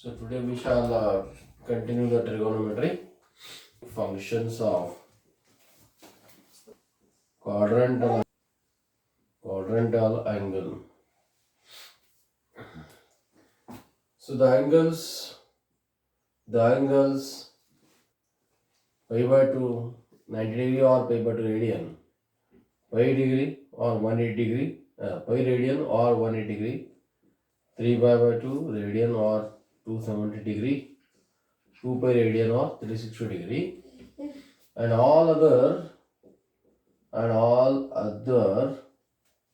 So today we shall continue the trigonometry functions of quadrantal angle. So the angles pi by 2 90 degree or pi by 2 radian, pi degree or 180 degree, pi radian or 180 degree, 3 pi by 2 radian or 270 degree, 2 pi radian or 360 degree, and all other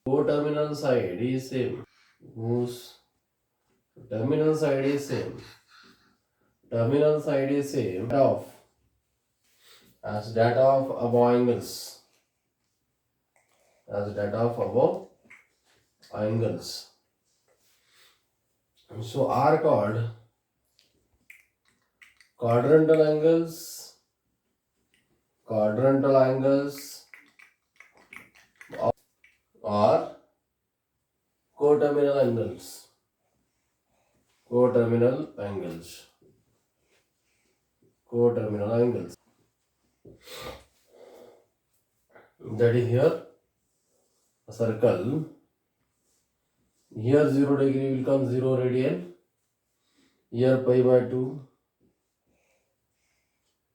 co-terminal side is same, whose terminal side is same. Terminal side is same as that of above angles. As that of above angles. So are called quadrantal angles. Quadrantal angles or coterminal angles. Coterminal angles. Coterminal angles. That is here a circle. Here 0 degree will come 0 radian. Here pi by 2.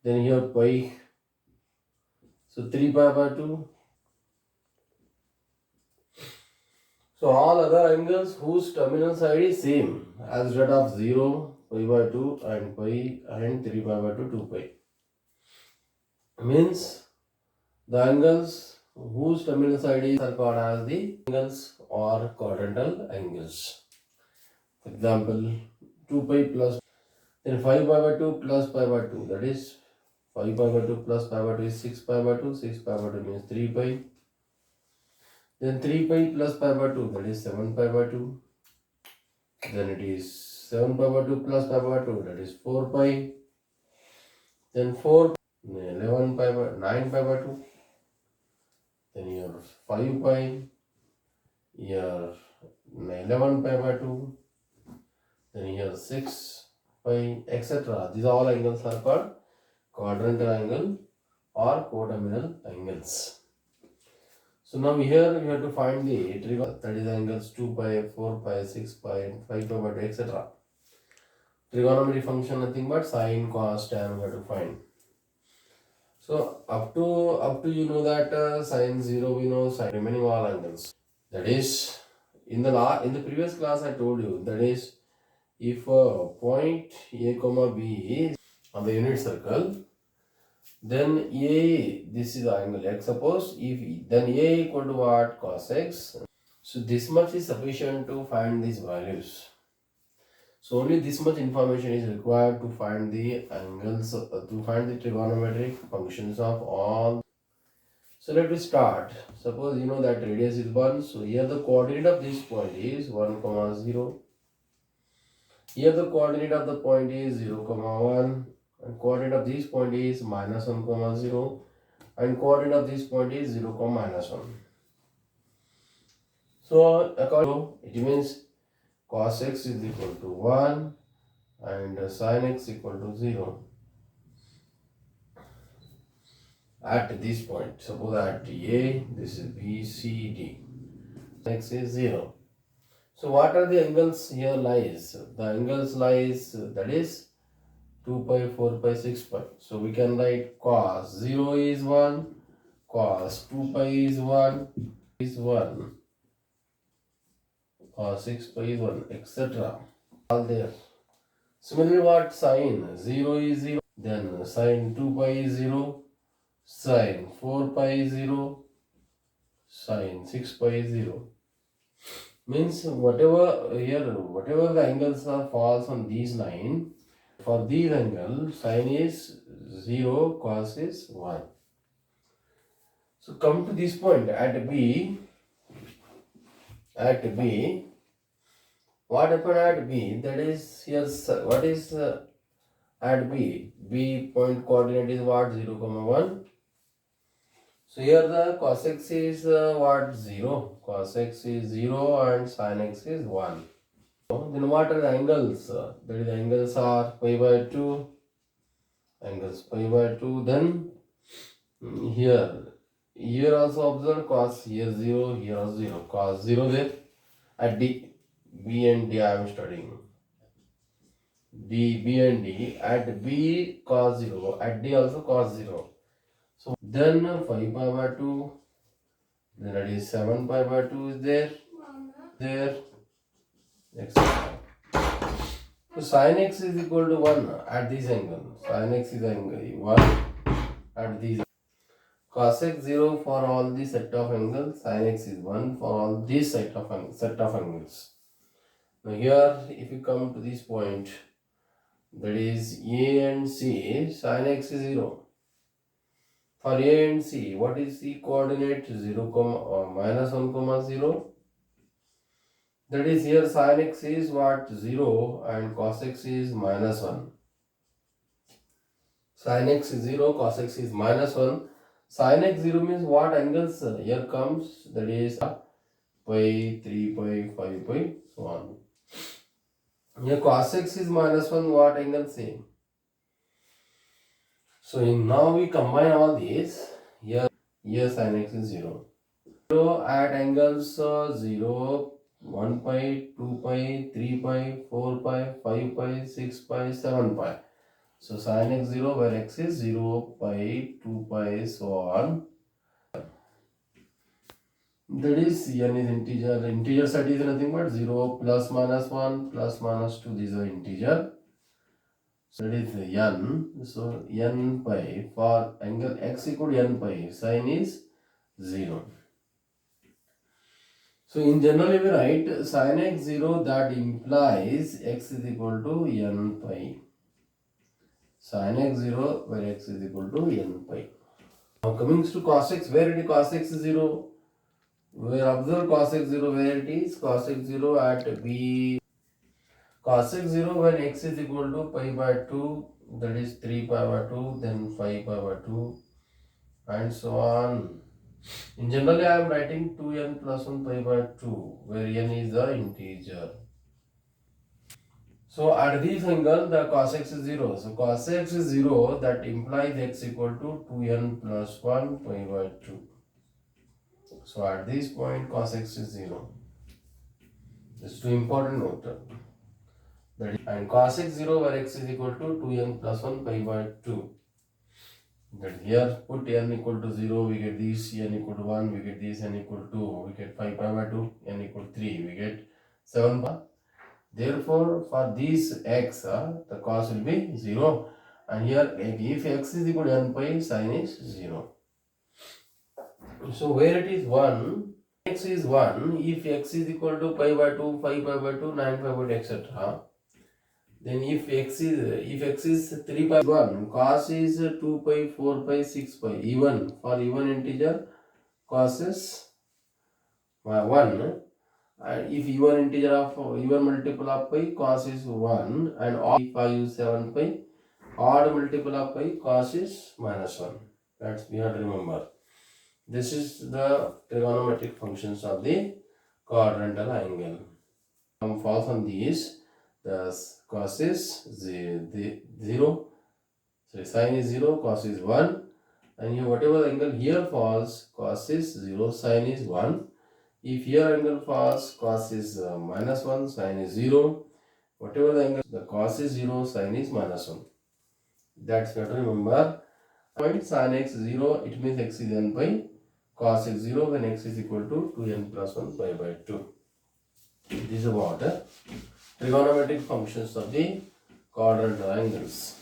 Then here pi. So 3 pi by 2. So all other angles whose terminal side is same as that of 0, pi by 2 and pi and 3 pi by 2, 2 pi. Means the angles whose terminal side is are called as the angles or quadrantal angles. For example, 2 pi plus, then 5 pi by 2 plus pi by 2, that is 5 pi by 2 plus pi by 2 is 6 pi by 2, 6 pi by 2 means 3 pi. Then 3 pi plus pi by 2, that is 7 pi by 2. Then it is 7 pi by 2 plus pi by 2, that is 4 pi. Then 11 pi by 9 pi by 2. Then here 5 pi. Here 11 pi by 2. Then here 6 pi, etc. These all angles are called quadrantal angle or coterminal angles. So now here we have to find the trigonometry, that is angles 2 pi, 4 pi, 6 pi, and 5 pi by 2, etc. Trigonometry function nothing but sine, cos, tan we have to find. So up to you know that sine 0 we know, sine remaining all angles. That is in the previous class I told you, that is if point A comma B is on the unit circle, then A, this is the angle x. Suppose if then A equal to what? Cos x. So this much is sufficient to find these values. So only this much information is required to find the angles, to find the trigonometric functions of all. So let me start. Suppose you know that radius is 1. So here the coordinate of this point is 1, 0. Here the coordinate of the point is 0, 1. And coordinate of this point is minus 1, 0. And coordinate of this point is 0, minus 1. So according to it means cos x is equal to 1 and sin x equal to 0 at this point. Suppose at A, this is B, C, D. X is 0. So what are the angles here lies? The angles lies, that is 2 pi, 4 pi, 6 pi. So we can write cos 0 is 1, cos 2 pi is 1, is 1, cos 6 pi is 1, etc. All there. Similarly, what sin 0 is 0, then sin 2 pi is 0, sin 4 pi is 0, sin 6 pi is 0. Means whatever the angles are falls on these line, for these angles sin is 0, cos is 1. So come to this point at B. What happened at B? That is here. What is at B? B point coordinate is what? 0, 1. So here the cos x is what? 0. Cos x is 0 and sin x is 1. Then what are the angles? That is, angles are pi by 2, angles pi by 2. Then here also observe cos, here 0, here also 0, cos 0 there at D, B and D I am studying. D, B and D, at B cos 0, at D also cos 0. So then 5 pi by 2, then that is 7 pi by 2 is there, etc. So sin x is equal to 1 at this angle. Sin x is angle 1 at this. Cos x 0 for all the set of angles. Sin x is 1 for all this set of angles. Now here, if you come to this point, that is A and C, sin x is 0. For A and C, what is the coordinate? 0, minus 1, comma 0. That is, here sin x is what? 0 and cos x is minus 1. Sin x is 0, cos x is minus 1. Sin x 0 means what angles here comes? That is pi, 3 pi, 5 pi, so on. Here cos x is minus 1, what angle? Same. So now we combine all these. Here sin x is 0. 0 at angles 0, 1 pi, 2 pi, 3 pi, 4 pi, 5 pi, 6 pi, 7 pi. So sin x 0 where x is 0, pi, 2 pi, so on. That is n is integer. Integer set is nothing but 0 plus minus 1 plus minus 2. These are integer. So that is n. So n pi for angle x equal to n pi. Sin is 0. So in general we write sin x 0, that implies x is equal to n pi. Sin x 0 where x is equal to n pi. Now coming to cos x, where it is cos x 0? Where observe cos x 0, where it is cos x 0 at B. Cos x 0 when x is equal to pi by 2, that is 3 pi by 2, then 5 pi by 2, and so on. In generally I am writing 2n plus 1 pi by 2, where n is the integer. So at this angle the cos x is 0. So cos x is 0, that implies x equal to 2n plus 1 pi by 2. So at this point cos x is 0. This is too important note. And cos x 0 where x is equal to 2n plus 1 pi by 2. That here put n equal to 0, we get this, n equal to 1, we get this, n equal to 2, we get 5 pi by 2, n equal to 3, we get 7 pi. Therefore, for this x, the cos will be 0. And here, if x is equal to n pi, sin is 0. So, where it is 1, x is 1, if x is equal to pi by 2, 5 pi by 2, 9 pi by 2, etc. Then if x is 3 pi 1, cos is 2 pi, 4 pi, 6 pi, even, for even integer, cos is 1. And if even integer of even multiple of pi, cos is 1, and odd 5, 7 pi, odd multiple of pi, cos is minus 1. That's we have to remember. This is the trigonometric functions of the quadrantal angle. False on these, the cos is 0, so sin is 0, cos is 1, and here whatever angle here falls, cos is 0, sin is 1. If here angle falls, cos is minus 1, sin is 0. Whatever the angle, the cos is 0, sin is minus 1. That's what to remember. Point sin x 0, it means x is n pi. Cos x 0 when x is equal to 2n plus 1 pi by 2. This is about trigonometric functions of the quadrantal angles.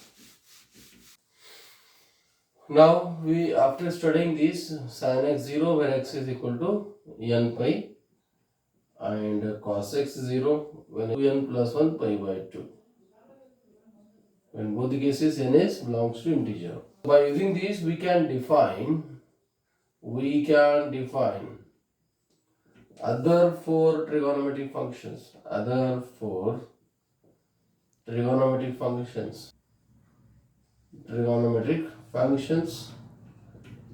Now we, after studying this, sin x 0 where x is equal to n pi, and cos x 0 when 2n plus 1 pi by 2. When both the cases n is belongs to integer. By using this we can define other four trigonometric functions. Trigonometric functions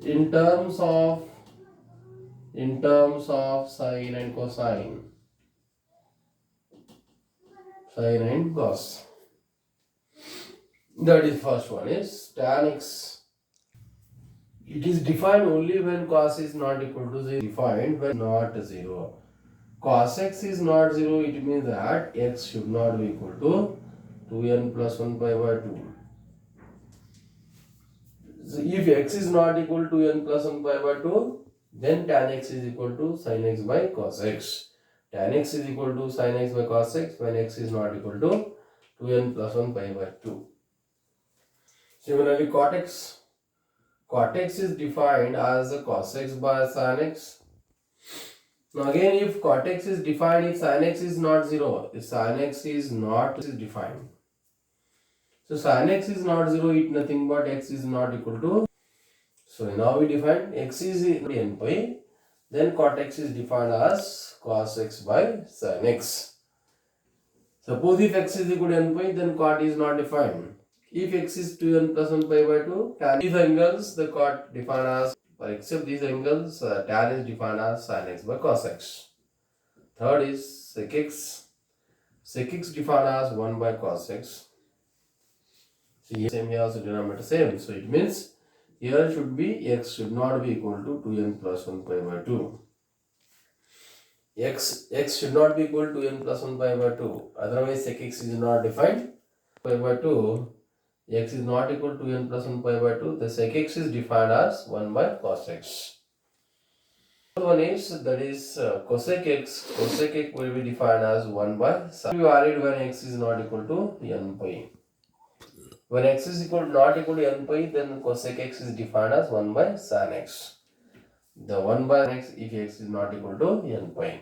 in terms of sine and cosine. Sin and cos. That is first one is tan x. It is defined only when cos is not equal to 0. Defined when not 0. Cos x is not 0, it means that x should not be equal to 2n plus 1 pi by 2. So if x is not equal to n plus 1 pi by 2, then tan x is equal to sin x by cos x. Tan x is equal to sin x by cos x when x is not equal to 2n plus 1 pi by 2. Similarly, cot x. Cot x is defined as cos x by sin x. Now again, if cot x is defined, if sin x is not 0, if sin x is not is defined. So sin x is not 0, it nothing but x is not equal to. So now we define x is n pi. Then cot x is defined as cos x by sin x. Suppose if x is equal to n pi, then cot is not defined. If x is 2n plus 1 pi by 2, tan these angles, the cot defined as, except these angles, tan is defined as sin x by cos x. Third is sec x. Sec x defined as 1 by cos x. See, same here also denominator same. So it means here should be x should not be equal to 2n plus 1 pi by 2. X should not be equal to n plus 1 pi by 2. Otherwise sec x is not defined. Pi by 2, x is not equal to n plus 1 pi by 2. The sec x is defined as 1 by cos x. One is that is cosec x. Cosec x will be defined as 1 by sin. We varied when x is not equal to n pi. When x is not equal to n pi, then cosec x is defined as 1 by sin x. The 1 by x if x is not equal to n pi.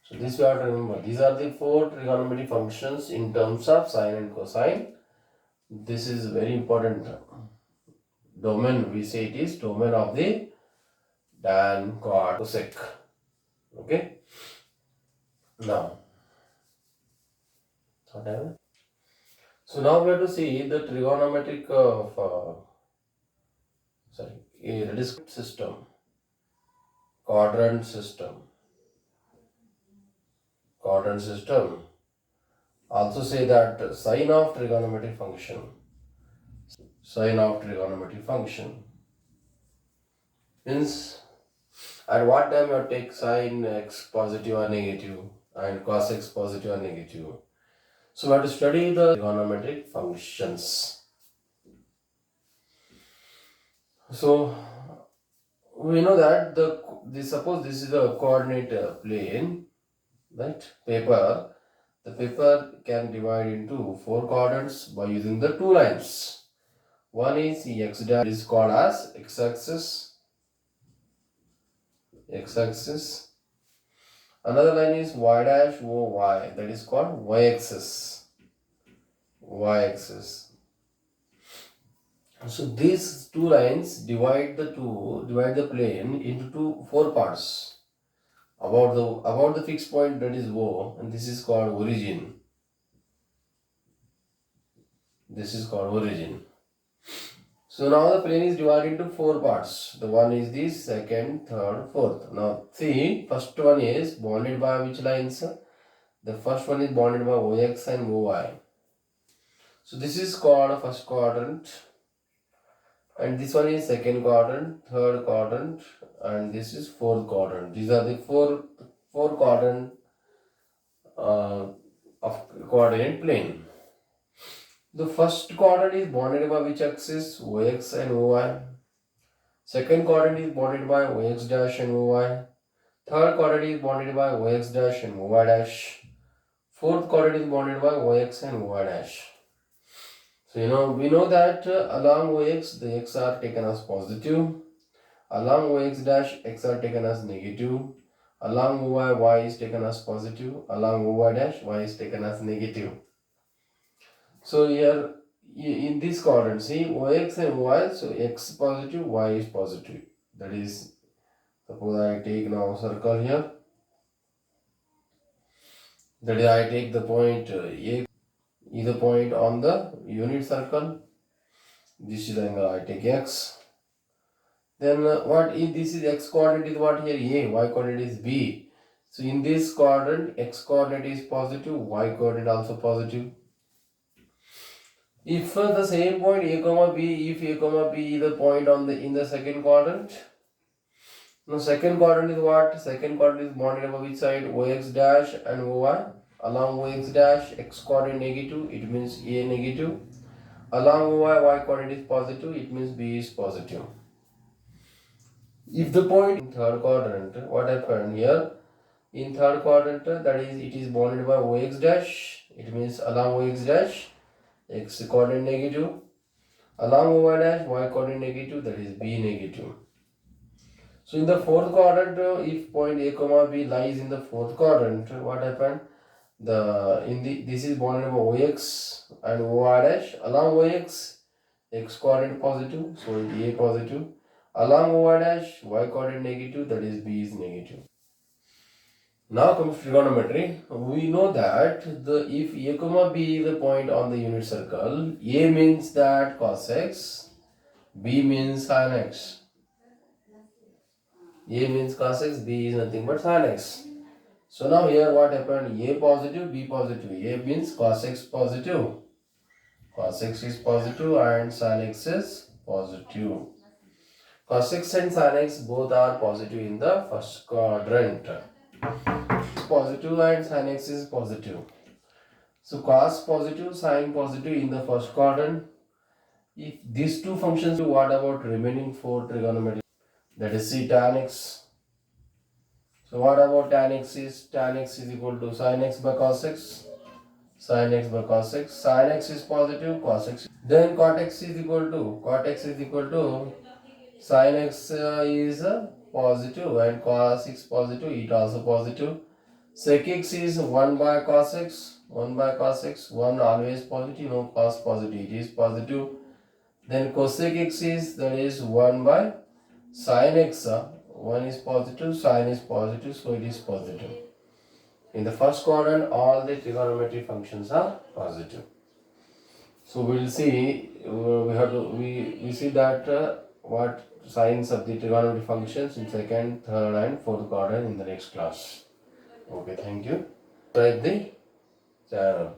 So this we have to remember. These are the four trigonometric functions in terms of sine and cosine. This is very important domain. We say it is domain of the tan, cot, cosec. Okay. Now, so now we have to see the trigonometric that is system, quadrant system. Quadrant system. Also say that sine of trigonometric function. Sine of trigonometric function means at what time you take sine x positive or negative and cos x positive or negative. So we have to study the trigonometric functions. So we know that suppose this is a coordinate plane, right? Paper. The paper can divide into 4 quadrants by using the 2 lines. One is x dash is called as x-axis. X-axis. Another line is y dash y, that is called y-axis. Y-axis. So these 2 lines divide the plane into 4 parts. About the fixed point, that is O, and this is called origin. This is called origin. So now the plane is divided into 4 parts. The one is the second, third, fourth. Now see, first one is bounded by which lines? The first one is bounded by OX and OY. So this is called first quadrant. And this one is second quadrant, third quadrant, and this is fourth quadrant. These are the four quadrant of coordinate plane. The first quadrant is bounded by which axis? OX and OY. Second quadrant is bounded by OX dash and OY. Third quadrant is bounded by OX dash and OY dash. Fourth quadrant is bounded by OX and OY dash. So we know that along OX the x are taken as positive. Along OX dash x are taken as negative. Along OY y is taken as positive. Along OY dash y is taken as negative. So here in this quadrant, see OX and OY, so x positive, y is positive. That is, suppose I take now circle here. That is, I take the point A, either point on the unit circle. This is the angle, I take x. Then what if this is x coordinate is what here? A, y coordinate is B. So in this quadrant, x coordinate is positive, y coordinate also positive. If the same point a comma b, if a comma b is the point on the in the second quadrant, now second quadrant is what? Second quadrant is bounded by which side? Ox dash and oy. Along ox dash, x coordinate negative, it means a negative. Along oy, y coordinate is positive, it means b is positive. If the point in third quadrant, what happened here? In third quadrant, that is, it is bounded by ox dash, it means along ox dash, x coordinate negative. Along oy dash, y coordinate negative, that is b negative. So in the fourth quadrant, if point a comma b lies in the fourth quadrant, what happened? This is bounded by ox and oy dash. Along ox, x coordinate positive, so it a positive. Along oy dash, y coordinate negative, that is b is negative. Now comes trigonometry. We know that if a comma b is the point on the unit circle, a means that cos x, b means sin x. A means cos x, b is nothing but sin x. So now here what happened? A positive, b positive. A means cos x positive. Cos x is positive and sin x is positive. Cos x and sin x both are positive in the first quadrant. Positive and sin x is positive. So cos positive, sin positive in the first quadrant. If these two functions, what about remaining four trigonometry? That is c tan x. So what about tan x is equal to sin x by cos x. Sin x by cos x. Sin x is positive, cos x. Then cot x is equal to sin x is positive and cos x positive, it also positive. Sec x is 1 by cos x, 1 by cos x, 1 always positive, no cos positive, it is positive. Then cosec x is, that is 1 by sin x, 1 is positive, sin is positive, so it is positive. In the first quadrant, all the trigonometry functions are positive. So we will see, we see that what signs of the trigonometry functions in second, third and fourth quadrant in the next class. Okay, thank you. Subscribe the channel.